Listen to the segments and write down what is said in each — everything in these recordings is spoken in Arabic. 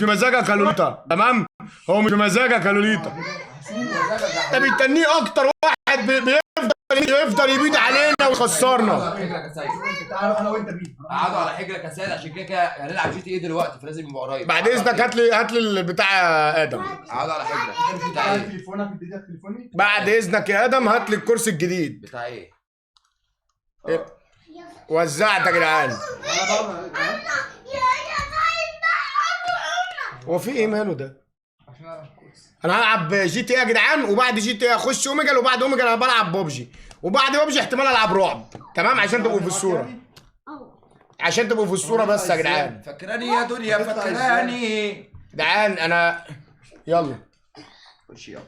بمزاجك يا لوليتا، تمام؟ هو مش بمزاجك يا لوليتا. انت بتتنيه اكتر واحد بيفضل يبيد علينا ويخسرنا. انا وانت بيه قعدوا على حجرك يا سيد، عشان كده هنلعب جي تي ايه دلوقتي، فلازم يبقى قريب. بعد اذنك هات لي البتاع يا ادم. قعدوا على حجرك بتاع ايه؟ تليفونك اديتك تليفوني؟ بعد اذنك يا ادم هات لي الكرسي الجديد. بتاع ايه؟ وزعت يا جدعان. هو في ايه ماله ده؟ انا هلعب جي تي ايه يا جدعان، وبعد جي تي ايه اخش اوميجا، وبعد اوميجا انا بلعب ببجي، وبعد ببجي احتمال العب رعب، تمام؟ عشان تبقوا في الصوره، عشان تبقوا في الصوره بس يا جدعان. فاكراني يا دنيا فاكراني جدعان انا يلا خش يلا.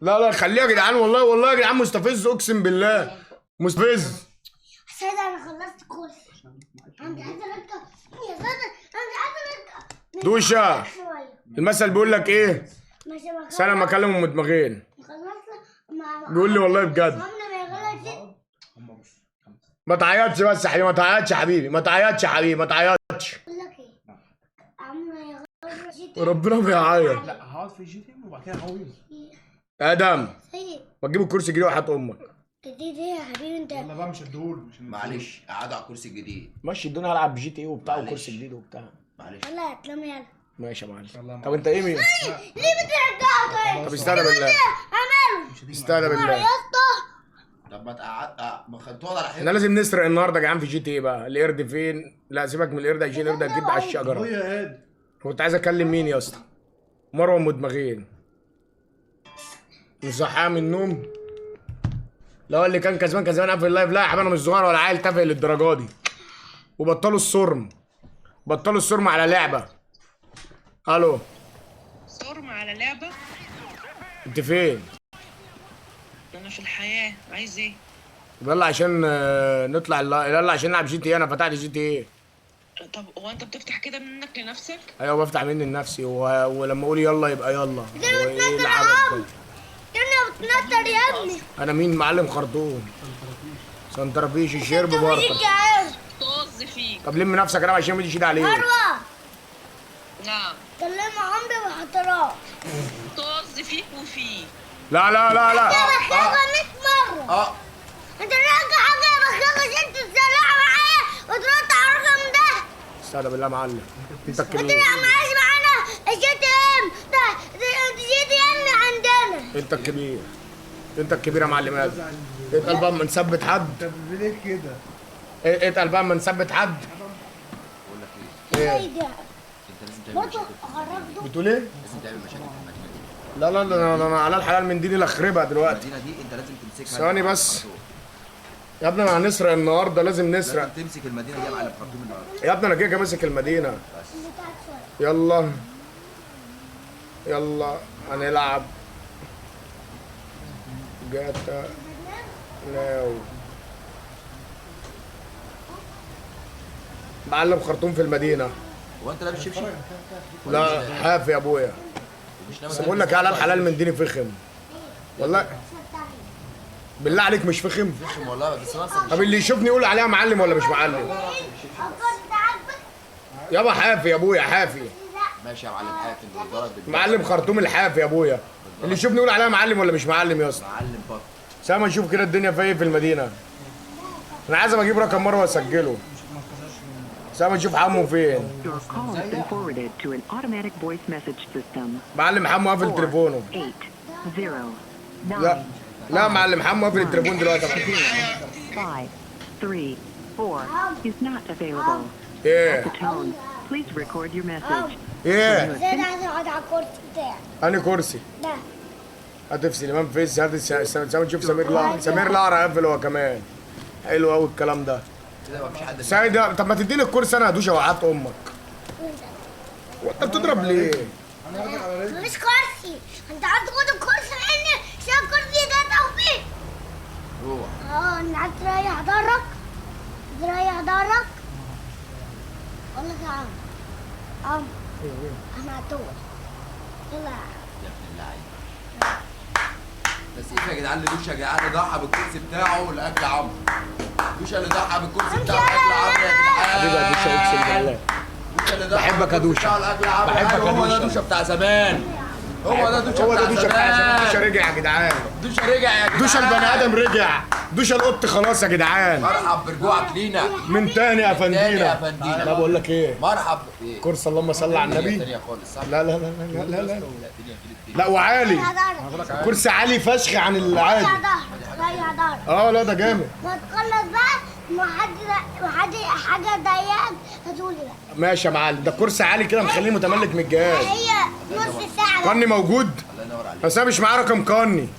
لا خليها يا جدعان، والله يا جدعان مستفز، اقسم بالله مستفز. سيد انا خلصت كورس، انا مش عايزه ارجع يا سيد، انا مش عايزه ارجع دوشه. المثل بيقول لك ايه؟ سنه ما اكلم ام دماغين. بيقول لي والله بجد ما تعيطش بس يا حبيبي، ما تعيطش يا حبيبي، ما تعيطش يا حبيبي، ما تعيطش. بقول لك ايه ربنا بيعيط. لا هقعد في الجي تي وبعد كده هعوز. ادم سيد ما تجيب الكرسي الجديد وحياة امك. جديد ايه يا حبيبي انت؟ يلا بقى مش هديهوله معلش قعدوا على الكرسي الجديد. ماشي الدنيا، هلعب جي تي ايه وبتاع وكرسي جديد وبتاع. معلش يلا اتلم يلا. ماشي يا معلم. طب انت ايه مين؟ ليه بترجعه طيب؟ طب استهدى بالله، عمله استهدى يا بالله. اسطى. طب ما تقعد ما خدتوها على احنا حجرك. لازم نسرق النهارده يا جدعان في جي تي ايه بقى. القرد فين؟ لا سيبك من القرد، عشان القرد اكيد على الشجره. يا هادي كنت عايز اكلم مين يا اسطى؟ مروه ام دماغين مصحاه من النوم. لا اللي كان كسبان قافل اللايف. لا يا حبيبي انا مش صغير ولا عيل تافه للدرجه دي. وبطلوا الصرم، بطلوا الصرم على لعبه. الو صرم على لعبة؟ انت فين؟ أنا في الحياة، عايز إيه؟ يلا عشان نطلع يلا عشان نلعب جي تي ايه. انا فتحت جي تي ايه. طب هو أنت بتفتح كده منك لنفسك؟ ايوه بفتح مني لنفسي ولما اقول يلا يبقى يلا. وايه العبث ده؟ انا بتنطر يا ابني. انا مين؟ معلم خرطوم سنترفيش الشرب انت برطه. مالك يا عارف. طز فيك. طب لم نفسك انا عشان ما تجيش عليك. مروه نعم. كلم عمري واحترام. طز فيك وفيك. لا يا بخاخه 100 مره. انت راجع حاجه يا بخاخه عشان تتسلع معايا وترد على الرقم ده. استهدى بالله يا معلم. انت انت الكبير، لا معاش معانا الجي تي ام ده الجي تي ام عندنا. انت الكبير، انت الكبير يا معلم. هذا اتقل بقى اما نثبت حد. طب ليه كده؟ اتقل بقى اما نثبت حد. بقول لك ايه؟ ايه سيد يا انت لازم تعمل برضه مشاكل. خرجته. بتقول ايه؟ لازم تعمل مشاكل في المدينه دي. لا انا على الحلال من ديني لاخربها دلوقتي. المدينه دي انت لازم تمسكها. ثواني بس. يا ابني انا هنسرق النهارده، لازم نسرق. لازم تمسك المدينه دي يا معلم خرطوم النهارده. يا ابني انا كده ماسك المدينه. بتاعت شويه. يلا هنلعب جاتا ناو. معلم خرطوم في المدينه. هو انت لابس شبشب؟ لا حافي يا ابويا. مش ناوي بس بقول لك على الحلال من ديني فخم والله. بالله عليك مش فخم. تشم والله، بس انا طب اللي يشوفني يقول عليها معلم ولا مش معلم؟ كنت عاجبك؟ يابا حافي يا ابويا، حافي. ماشي يا معلم حاتم بالضرب معلم خرطوم الحافي يا ابويا. اللي يشوفني يقول عليها معلم ولا مش معلم يا اسطى؟ معلم بط. سامع نشوف كده الدنيا فيها ايه في المدينه. انا عايز اجيب رقم مره واسجله. سامع نشوف حمو فين. Your call has been forwarded to an automatic voice message system. معلم حمو قافل تليفونه. 8 0 لا 9 لا معلم حمو قافل التليفون دلوقتي. 5 3 4 is not available. ايه The tone, please record your message. ايه زيد عايز اقعد على الكرسي بتاعي انهي كرسي؟ ده. هتفصل امام فيس. سامع نشوف سمير لارا. سمير لارا قافل هو كمان. حلو قوي الكلام ده. كده مفيش حد. سعيد طب ما تديني الكرسي انا هدوش وقعت امك. وانت بتضرب ليه؟ مفيش كرسي. انت عايز تاخد الكرسي مني عشان الكرسي ده توفيق. روح. انت عايز تريح ضهرك؟ تريح ضهرك؟ اقول لك يا عم انا هتوه. يلا يا ابن اللعيبه. بس ايه يا جدعان اللي دوشه يا جدعان ضحى بالكرسي بتاعه لاجل عمرو. دوشه اللي ضحى بالكرسي بتاعه لاجل عمرو يا جدعان. حبيبي يا دوشه اقسم بالله. بحبك يا دوشة. بحبك يا هو ده دوشة. دوشة بتاع زمان. هو ده دوشة هو ده بتاع دوشة بتاع زمان. دوشة زمان. رجع يا جدعان. دوشة رجع يا جدعان. دوشة البني ادم رجع. دوشة القط خلاص يا جدعان. مرحب برجوعك لينا. من تاني يا تاني يا فندينا. فندينا. لا بقول لك ايه، مرحب ايه؟ كرسي اللهم صل على النبي. تانية خالص صح؟ لا لا لا لا لا لا لا لا وعالي. ظهرك كرسي عالي فشخ عن العادي. ريح ظهرك اه لا ده جامد. ما تخلص بقى حاجة ضيقة هتقولي بقى ماشي يا معلم، ده كرسي عالي كده مخليه متملك من الجهاز. هي نص ساعة بقى. قني موجود؟ الله ينور عليك. بس انا مش معاه رقم قني.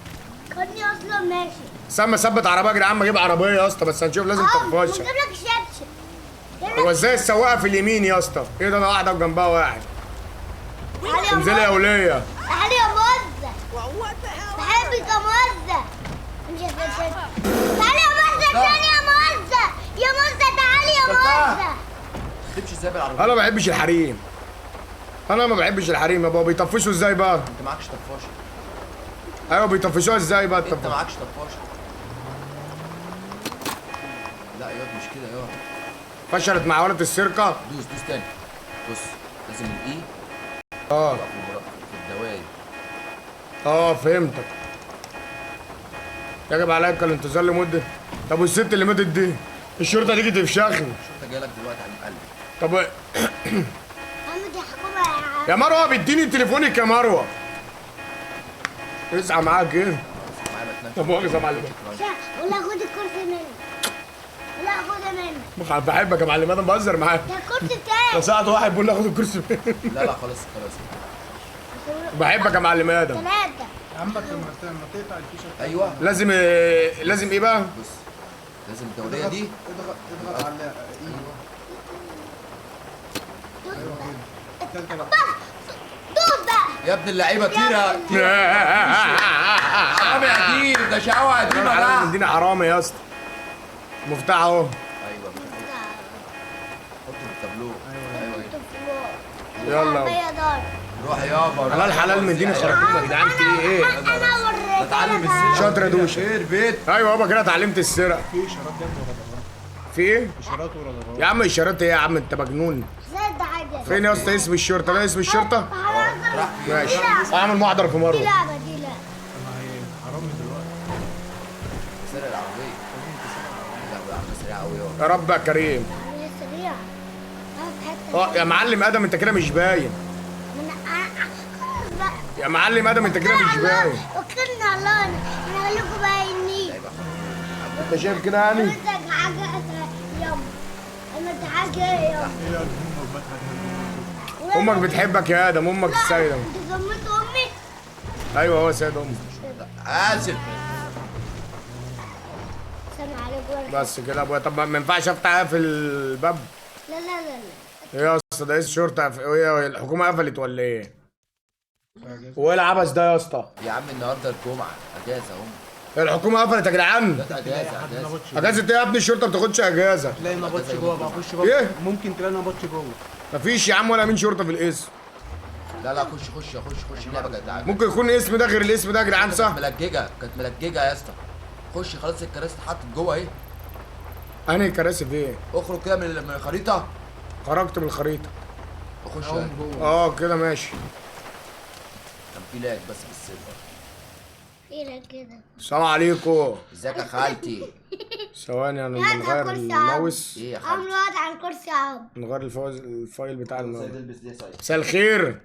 كني أصلا ماشي بس اما اثبت عربيه يا جدعان، ما اجيب عربيه يا اسطى، بس هنشوف لازم تفشل. نجيب لك شبشب هو ازاي السواقه في اليمين يا اسطى؟ ايه ده، انا واحده وجنبها واحد. تعالي يا انزلي يا موزة وليه. تعالي يا موزة بحبك يا موزة مش هتفشل تعالي يا موزة تاني يا موزة يا موزة تعالي يا موزة تمشي ازاي بالعربية؟ انا ما بحبش الحريم. انا ما بحبش الحريم يا بابا. بيطفشوا ازاي بقى؟ انت معكش طفاشة. ايوه بيطفشوها ازاي بقى انت الطفاشه؟ معكش طفاشة. لا ياض مش كده ياض. فشلت مع ولد السرقه. دوس تاني. بص لازم الاي اه تبقى في الدوائر. اه فهمتك. يجب عليك الانتظار لمده. طب والست اللي ماتت دي الشرطه تيجي تفشخني. الشرطة جاية لك دلوقتي على القلب. طب عم دي حكومة يا يا مروه بيديني تليفونك يا مروه. اسعى معاك ايه؟ معايا ما تنامش. طب مؤاخذه يا معلم. ولا خد الكرسي مني ولا خدها مني بحبك يا معلم، انا بهزر معاك. ده الكرسي بتاعي ساعة واحد بيقول لي اخد الكرسي. لا لا خلاص خلاص. بحبك يا معلم ادم. ثلاثة عمك لما تقطع الفيشه ايوه لازم لازم ايه بقى؟ بص لازم الدورية دي. اضغط على دوب بقى يا ابن اللعيبة كتيرة. حرام يا قديم، ده شقاوة قديمة ده. اديني حرامي يا اسطى. مفتاح اهو. ايوه حطه في التابلو. ايوه يلا. بيضان روح يابا. حلال حلال مديني خراطيم يا جدعان في ايه؟ انا وريتك اتعلم السرقة. شاطر يا دوشة. خير بيت. ايوه يابا كده اتعلمت السرقة. في اشارات جنب ورا ظهرها. في ايه؟ اشارات ورا ظهرها. يا عم اشارات ايه يا عم انت مجنون؟ زاد حاجة فين يا اسطى اسم الشرطة؟ ده اسم الشرطة؟ حرام ماشي. اعمل محضر في دي مروه. لعبة دي لعبة حرامي دلوقتي. سرق العربية. لا العربية سريعة قوي يابا. يا رب يا كريم. هي سريعة في حتة اه يا معلم ادم انت كده مش باين. من خلاص بقى يا معلم ادم انت كده مش باين. وكلنا الله انا هقول لكم باينين انت شايف كده يعني؟ عملت حاجة يوم عملت حاجة يوم هي الامه وبتها امك بتحبك يا ادم، امك السيدة. انت ضمت امي ايوه هو سيد امك. آسف. سلام عليكم بس كده يا ابويا. طب ما ينفعش افتح في الباب؟ لا لا لا لا ايه يا اسطى ده؟ ايه الشرطه؟ ايه الحكومه قفلت ولا ايه؟ وايه العبث ده يا اسطى؟ يا عم النهارده الجمعة أجازة أهو. الحكومه قفلت يا جدعان. ده أجازة أجازة. اجازه ايه يا ابني؟ الشرطه ما بتاخدش اجازه. تلاقي نبطش جوه بقى، خش ايه؟ جوه. ممكن تلاقي نبطش جوه. مفيش يا عم ولا مين شرطه في الاسم. لا لا خش اللعبة جدعان. ممكن يكون اسم ده غير الاسم ده يا جدعان صح؟ كانت ملججة يا اسطى. خش خلاص الكراسي اتحطت جوه اهي. انهي كراسي فين؟ اخرج كده من الخريطة. خرجت من الخريطه. وخش اه كده ماشي. كان في لاج بس في السيرفر. ايه كده السلام عليكم. ازيك يا خالتي؟ ثواني انا هات بنغير الكرسي يا عم. الماوس. ايه يا عامل خالتي؟ وقت على الكرسي يا عم نغير الفايل بتاع الماوس. البس دي يا سيد. مساء الخير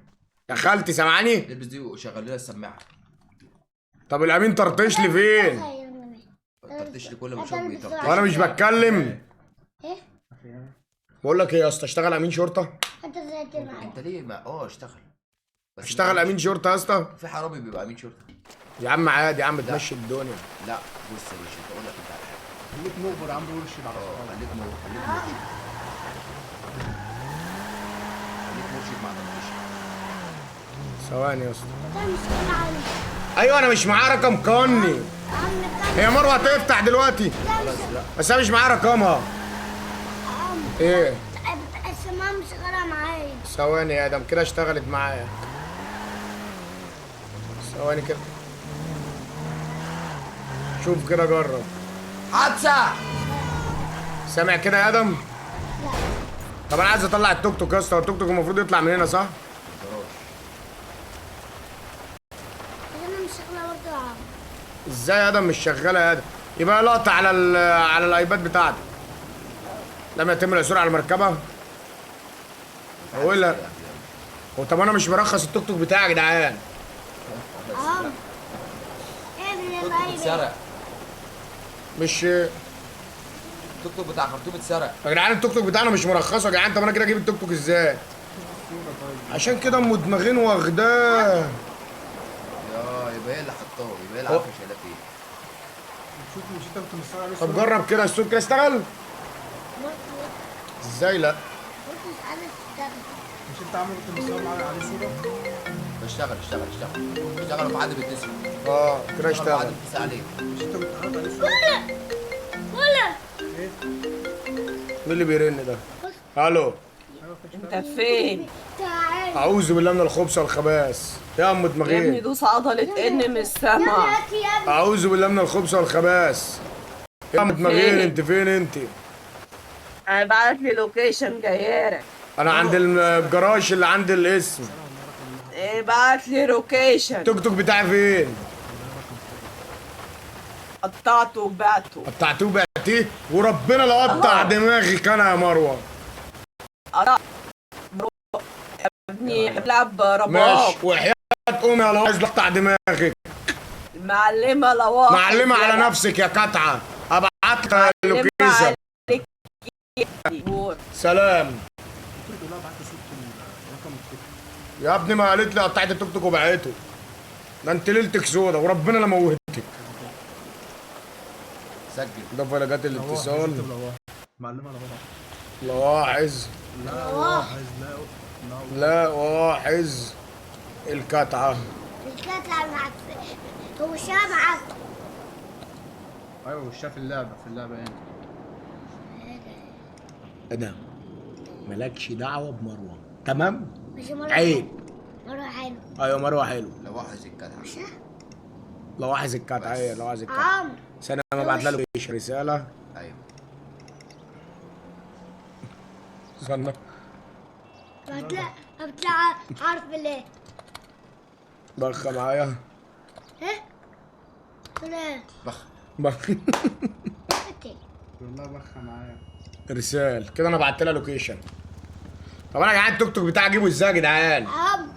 يا خالتي، سامعاني؟ البس دي وشغل لنا السماعة. طب الامين طرطش لي فين؟ طرطش لي كل ما اشوف بيطرطش. وانا مش بتكلم. ايه بقول لك ايه يا اسطى، اشتغل امين شرطه؟ انت ازاي تلعب انت ليه ما اشتغل. بس اشتغل امين شرطه يا اسطى؟ في حرامي بيبقى امين شرطة. يا عم عادي يا عم تمشي الدنيا. لا بص يا باشا اقول لك انت على حاجة. خليك نقبر عنده ورش على خليك مرشد مع تنفيذ. ثواني يا اسطى. ده مش كده عندي ايوه انا مش معاه رقم قاني. عم هي مروه هتفتح دلوقتي ده مش بس انا مش معاه رقمها. ايه؟ السماعة مش شغالة معايا ثواني يا ادم كده اشتغلت معايا. ثواني كده. شوف كده جرب. حادثة. سامع كده يا ادم؟ طب انا عايز اطلع التوك توك يا اسطى، التوك توك المفروض يطلع من هنا صح؟ جراج. انا مش شغاله برضه يا عم. ازاي يا ادم مش شغاله يا ادم؟ يبقى لقطه على على الايباد بتاعتك. لم يتم العثور على المركبه. اقول لك طب انا مش مرخص التوك توك بتاعي يا جدعان. اه ايه من التوك توك الغايب؟ اتسرق. مش التوك توك بتاع خرطوم اتسرق. يا جدعان التوك توك بتاعنا مش مرخصه يا جدعان. طب انا كده اجيب التوك توك ازاي؟ عشان كده ام دماغين واخداه. يبقى هي اللي حطاه، يبقى هي اللي عارفه شايلاه فين. شوف مش انت كنت مصور عليه طب صورة؟ جرب كده الصوت كده اشتغل. ازاي لا؟ مش انت عامل كنت مصور عليه صورة؟ اشتغل اشتغل اشتغل اشتغل وفي حد بيتصل. كده اشتغل وفي حد اشتغل. بيتصل عليه. مش انت كنت حاطط عليه صورة؟ ولا ايه؟ مين اللي بيرن ده؟ الو. انت فين؟ تعال اعوذ بالله من الخبث والخباث يا ام يا ابني دماغين. دوس عضلة ان من السما. هات يا ابني. اعوذ بالله من الخبث والخباث يا ام دماغين. انت فين انت؟ هيبعت لي لوكيشن جايلك. انا عند الجراج اللي عند الاسم. ابعت لي لوكيشن. التوك توك بتاعي فين؟ قطعته وبعته. قطعتوه بعتيه وربنا لا قطع دماغك انا يا مروه. قطع يا ابني بلعب رباب. ماشي وحياة امي لو عايز اقطع دماغك. معلمة لواحد. معلمه على نفسك يا قطعه. ابعت لك اللوكيشن. سلام. لا بعت صورة رقم التوك. يا ابني ما قالت لي قطعت التوك توك وبعته. ده انت ليلتك سودا وربنا لا موتك. سجل. ده فلجات الاتصال. معلمة لواحد. لواحظ. لا واحد لا واحظ القطعه. القطعة معك هو شامعك. ايوه مش شاف اللعبة في اللعبة يعني. ادم مالكش دعوه بمروه تمام؟ مش مرة عيب. مرة حلو. ايوه مروه حلو. لو واحد الجدع. لواحظ القطعه هي لواحظ القطعه. عمرو سنه ما بعت لها رساله. ايوه. استنى. بطلع عارف ليه؟ بخ معايا. ها؟ ليه؟ بخ. والله بخ معايا. رسال كده انا بعت لها لوكيشن. طب انا يا جدعان التوك توك بتاعي اجيبه ازاي يا جدعان؟ عمرو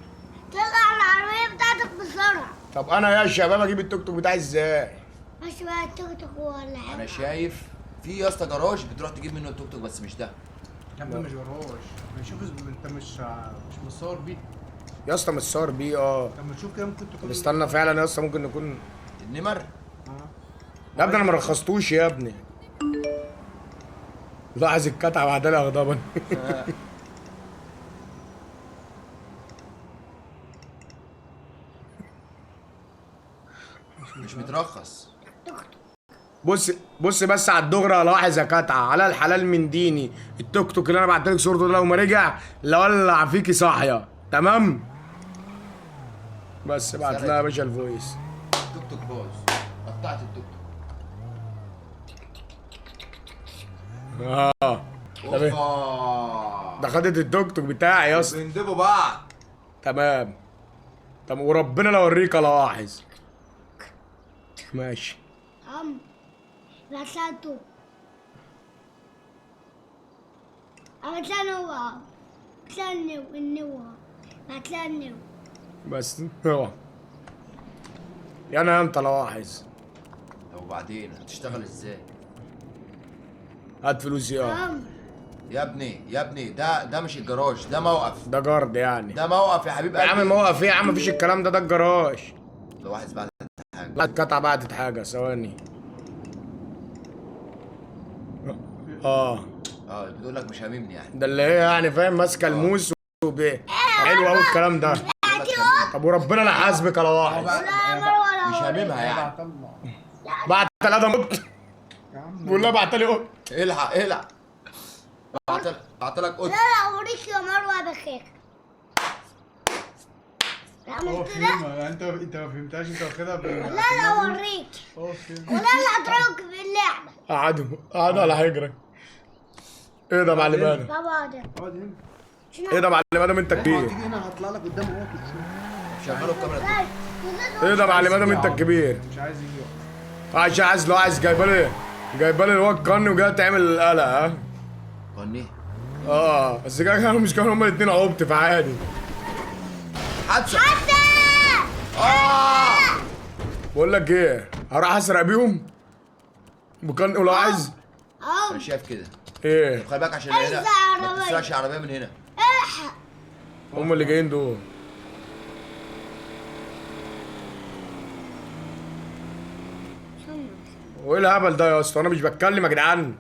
طلع العربية بتاعتك بسرعة. طب انا يا شباب اجيب التوك توك بتاعي ازاي؟ ماشي بقى التوك توك ولا حاجة. انا شايف في يا اسطى جراج بتروح تجيب منه التوك توك بس مش ده. يا ابني مش جراج. شوف انت مش متصور بيه. يا اسطى متصور بيه لما تشوف كده ممكن تكون. استنى فعلا يا اسطى ممكن نكون. النمر. يا ابني انا ما رخصتوش يا ابني. لاحظ القطعه بعد لها غضبا. مش مترخص. بص بس على الدغري لاحظ يا قطعه على الحلال من ديني. التوك توك اللي انا بعت لك صورته ده لو ما رجع لولع فيكي صاحيه تمام؟ بس بعت لها يا باشا الفويس. التوك توك باظ. قطعت التوك توك. اوبا. ده خدت التوك توك بتاعي يا اسطى. بيندبوا بعض. تمام. طب وربنا لو اوريك لاحظ. ماشي. عمرو بعتلها بعتلها نوع. بعتلها النوع. بعتلها النوع. بس هو يا انا انت لاحظ. طب وبعدين هتشتغل ازاي؟ هات فلوس يا عمرو يا ابني ده مش الجراج، ده موقف. ده جارد يعني. ده موقف يا حبيب يا قلبي. عم موقف ايه يا عم؟ مفيش الكلام ده الجراج. لو واحد بعد حاجه. لا القطعه بعتت حاجه ثواني. بتقول لك مش هاممني يعني. ده اللي هي يعني فاهم ماسكه الموس حلو قوي الكلام ده. طب وربنا لا حاسبك يا لاحظ. مش هاممها يعني. بعت لها ده قط. بقول لها بعت لي قط. الحق بعت لك قط. لا اوريك يا مروه بخير. عملت ده؟ يعني انت ما فهمتهاش. انت واخدها لا اوريك. ولا اللي هتروك في اللعبه. قعدوا على حجرك. ايه ده يا معلم ادم؟ بابا ده اقعد هنا. ايه ده يا معلم ادم انت تيجي كبير؟ هنا هطلع لك قدام اهو تشوف. شغلوا الكاميرا دي. ايه ده يا معلم ادم انت الكبير؟ مش عايز يجي. عشان عايز لو عايز جايبه لي الواد قني وجاي تعمل القلق ها؟ قني بس كانوا مش كانوا هما الاثنين عبط فعادي. حادثه. بقول لك ايه، هروح اسرق بيهم بقني ولو عايز. انا شايف كده. ايه؟ خلي بالك عشان هنا ما تسرقش عربيه من هنا. هما اللي جايين دول. وايه الهبل ده يا اسطى؟ انا مش بتكلم يا جدعان.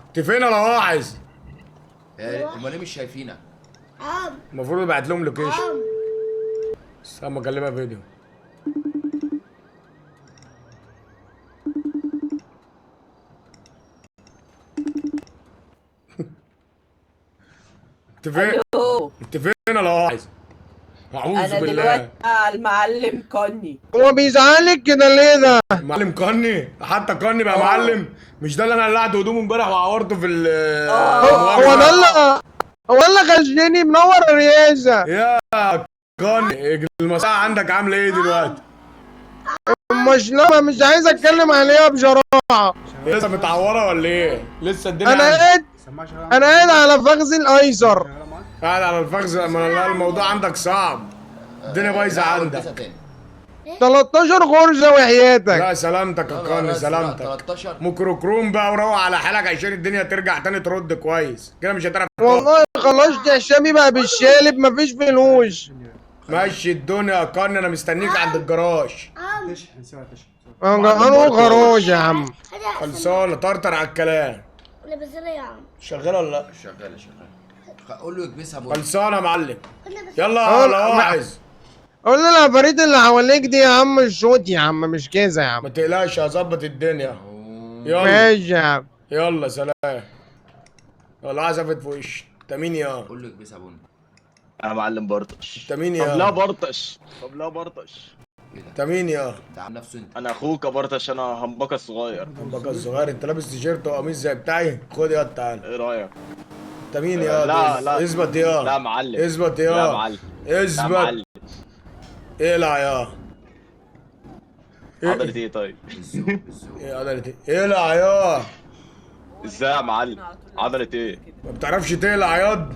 انت فين يا لواحظ؟ هما ليه مش شايفينك؟ المفروض ابعت لهم لوكيشن. استنى اكلمها فيديو. انت فين؟ انت فين يا لواحظ؟ اعوذ انا بالله. دلوقتي مع المعلم كوني. هو بيزعلك كده ليه ده؟ معلم قني، حتى قني بقى معلم. مش ده اللي انا قلعت هدومه امبارح وعورته في هو ده اللي غشني منور الرياسه. يا قني المصلحة عندك عامله ايه دلوقتي؟ مش لما مش عايز اتكلم عليها بجراحه. لسه متعوره ولا ايه؟ لسه الدنيا انا قاعد على فخذي الايسر. قاعد على الفخذ. ما الموضوع عندك صعب، الدنيا بايظه عندك. 13 غرزه وحياتك. لا سلامتك يا قني سلامتك. 13 ميكروكروم بقى وروق على حالك عشان الدنيا ترجع تاني ترد كويس كده. مش هتعرف والله خلاص هشامي بقى بالشالب مفيش فلوس. ماشي الدنيا يا قني. انا مستنيك عند الجراج. تشحن سوا تشحن. انا غراج يا عم. خلصانه طرطر على الكلام. لبسنا يا عم. شغاله ولا لا؟ شغاله. قول له يكبسها بقى. خلصانه يا معلم. يلا يا لواحظ. قول لي العفاريت اللي حواليك دي يا عم الشوت يا عم مش كذا يا عم. ما تقلقش هظبط الدنيا. يلا ماشي يا عم. يلا سلام. يلا عزفت في وشي. انت مين يا؟ قول له يكبسها بن. انا معلم برطش. انت مين طب لا يا؟ برطش. طب لا برطش. انت مين يا؟ تعال نفسه انت. انا اخوك يا برطش. انا همبكه الصغير. بقى الصغير. انت لابس تيشيرت وقميص زي بتاعي. خد يا تعال. ايه رايك؟ انت مين يا؟ لا اثبت يا. لا معلم. اثبت يا. لا معلم. لا اثبت. معلم. اقلع يا. عضلة ايه طيب؟ ايه عضلة ايه؟ اقلع يا. ازاي يا معلم؟ عضلة ايه؟ ما بتعرفش تقلع ياض؟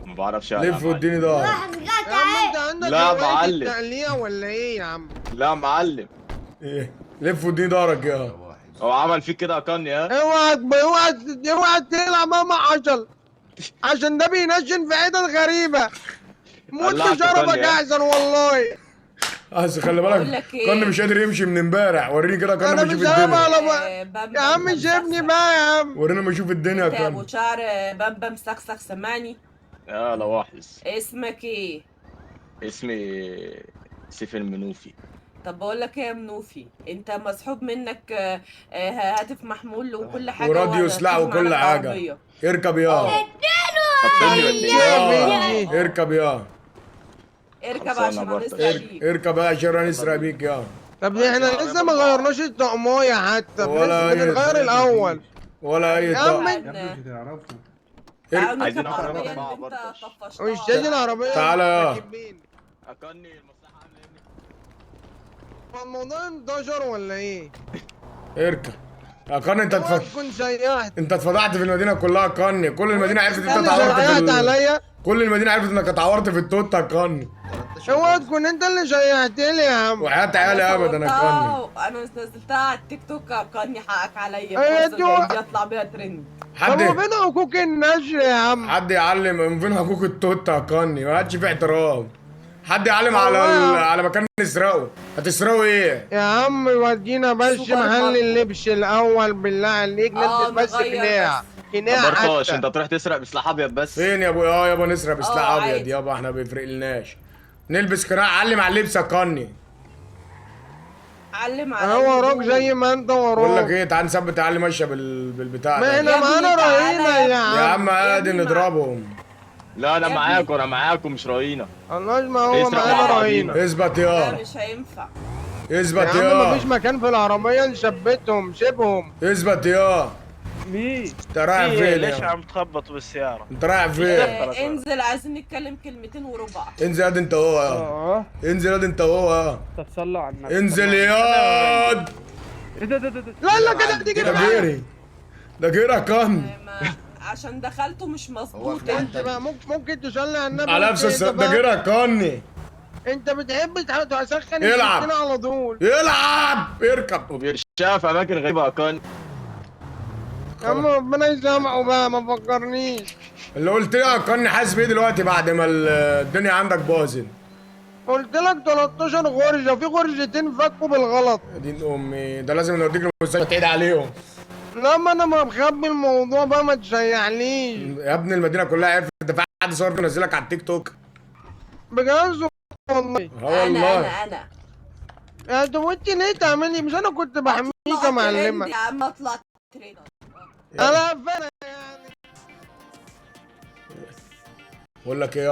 ما بعرفش يا لف واديني ضهر. يا عم انت عندك لا هواية معلم. التقليع ولا ايه يا عم؟ لا معلم. ايه؟ لف واديني ضهرك يا. هو عمل فيك كده يا كاني ها؟ اوعى تلعب ماما عشان ده بينشن في حتت غريبة. موت قلعت شرفك كاني، ها؟ احسن والله. بس خلي بقول بالك لك ايه؟ كان مش قادر يمشي من امبارح. وريني كده كان انا ما مش يشوف هبقى الدنيا. على يا عم سيبني بقى يا عم. ورينا ما يشوف الدنيا انت يا كان. ابو شعر بمبم سكسك سمعني. يا لواحظ. اسمك ايه؟ اسمي سيف المنوفي. طب بقول لك ايه يا منوفي، انت مسحوب منك هاتف محمول وكل حاجه وراديو سلاح وكل حاجه. اركب يا. خطني ولا ايه؟ اركب يا. اركب خلصانة عشان برضه. هنسرق بيك. اركب يا عشان هنسرق بيك يا. طب احنا لسه ما غيرناش الطقمية حتى. ولا لسه بنتغير الاول. ولا اي يا عم طقم. يا ابني مش هتعرفوا. تعالوا عايزين نركب نخرج العربية مع اللي بعض. انت طفشتها. مش تاجي العربية. تعالى يا. راكبين. اكني المصلحة عاملة ايه؟ هو الموضوع انتشر ولا ايه؟ اركب يا قني. انت اوعى تكون سيحت. انت اتفضحت في المدينه كلها يا قني. كل المدينه عرفت انت اللي اتعورت شيحت عليا. كل المدينه عرفت انك اتعورت في التوته يا قني. اوعى تكون انت اللي شيحت لي يا عم. وحياة عيالي ابدا يا قني. انا نزلتها على التيك توك يا قني، حقك عليا. ايه فرصة دو- زي دي اطلع بيها ترند. طب وفين حقوق النشر يا عم؟ حد يعلم من فين حقوق التوته يا قني. ما عادش في احترام. حد يعلم على والله. على مكان نسرقه. هتسرقوا ايه؟ يا عم ودينا بس سوبر محل ماركت. اللبس الاول بالله عليك. نلبس بس نغير قناع بس. قناع برطش حتى. انت تروح تسرق بسلاح ابيض بس. فين يا ابويا؟ يابا نسرق بسلاح ابيض عادي. يابا. احنا بيفرقلناش. نلبس قناع. علم على اللبس يا قني. علم على انا وراك الهدوم. زي ما انت بقول لك وراك. ايه، تعال نثبت علي ماشيه بالبتاع ما ده. احنا يا ابني معانا تعالى رهينة يا يا يا عم. عم عادي ابني نضربهم. لا انا يا معاكم. انا معاكم مش راينا. الله ما هو يسرق معانا مع رهينة. بعضينا. اثبت لا يا. مش هينفع. اثبت يا عم يا. مفيش مكان في العربية نثبتهم. سيبهم. اثبت يا. مين؟ انت رايح فين ليش يا؟ عم تخبط بالسيارة؟ انت رايح فين؟ انزل عايزين نتكلم كلمتين وربع. انزل ياد انت وهو يا. انزل ياد انت وهو يا. طب صلوا على النبي. انزل ياد. ايه ده لا لا كده دي ده كده غيري، ده غيرك كان. عشان دخلته مش هو مظبوط. في انت بقى ممكن تصلي على النبي. على نفس ده غيرك كان. انت بتحب تسخن يلعب. السكينة على طول. يلعب اركب. وبيرشها في اماكن غريبه يا كان. يا عم ربنا يسامحه بقى، ما فكرنيش. اللي قلت لك كان حاسس بيه دلوقتي بعد ما الدنيا عندك باظت. قلت لك 13 غرزة، في غرزتين فكوا بالغلط. يا دين امي، ده لازم نوديك المستشفى تعيد عليهم. لا ما انا مخبي الموضوع بقى، ما تشيعليش. يا ابني المدينه كلها عرفت، ده في حد صور نزلك على التيك توك. بجد والله. والله انا يا طب وانت ليه تعملي؟ مش انا كنت بحميك يا معلمة. يا عم اطلع ترند. انا فعلا يعني. بقول لك ايه